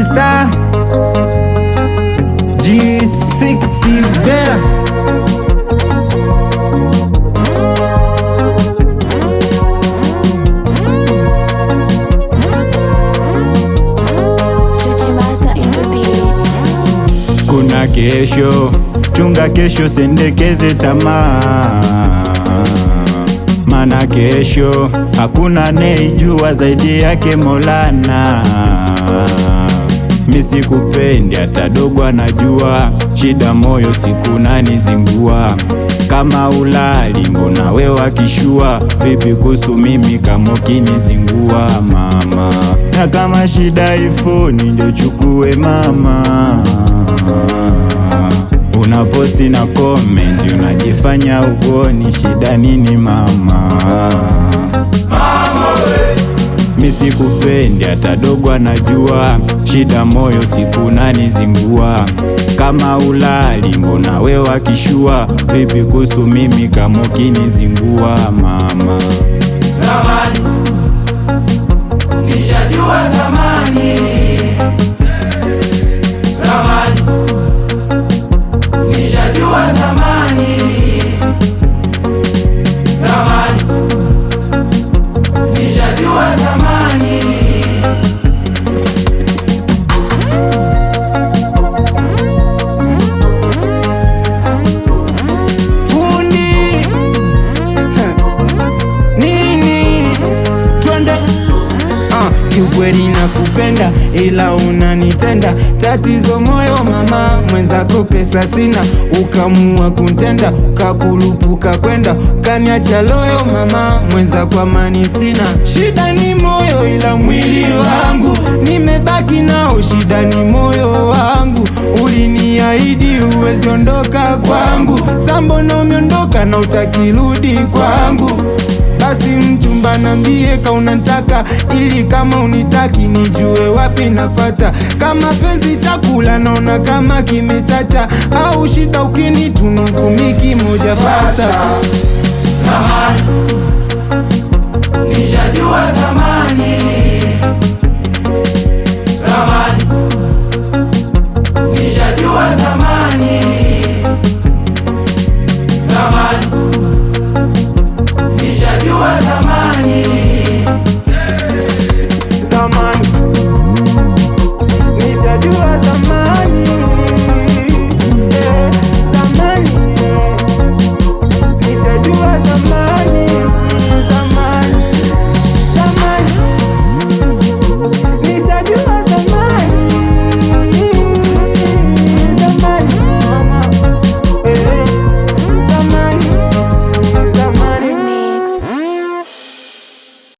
Star G6 Vera. Kuna kesho, chunga kesho, sendekeze tamaa, mana kesho hakuna anayejua zaidi yake Maulana. Misi kupendi hata dogo anajua, shida moyo siku nanizingua. Kama ulali mbona we wakishua, vipi kuhusu mimi kama ukinizingua mama? Na kama shida iPhone ndio chukue mama, unaposti na comment unajifanya ugoni, shida nini mama? Misi kupendi hata dogo anajua, shida moyo siku nanizingua. Kama ulali mbona we wakishua, vipi kuhusu mimi kama ukinizingua mama? Zamani nishajua, zamani zamani nishajua, zamani zamani nishajua, zamani. Fundi nini twende, kiukweli nakupenda ila unanitenda, tatizo moyo mama, mwenzako pesa sina, ukamua kuntenda, ukakulupuka kwenda, ukaniacha loyo mama, mwenzako amani sina. Shida ni moyo ila mwili wangu nimebaki nao, shida ni moyo wangu, uliniahidi uwezi ondoka kwangu, sambono umeondoka na utakirudi kwangu. Basi mchumba nambie ka unataka, ili kama unitaki nijue wapi nafata. Kama penzi chakula naona kama kimechacha, au shida ukinitunuku miki moja fasta. Zamani nishajua, zamani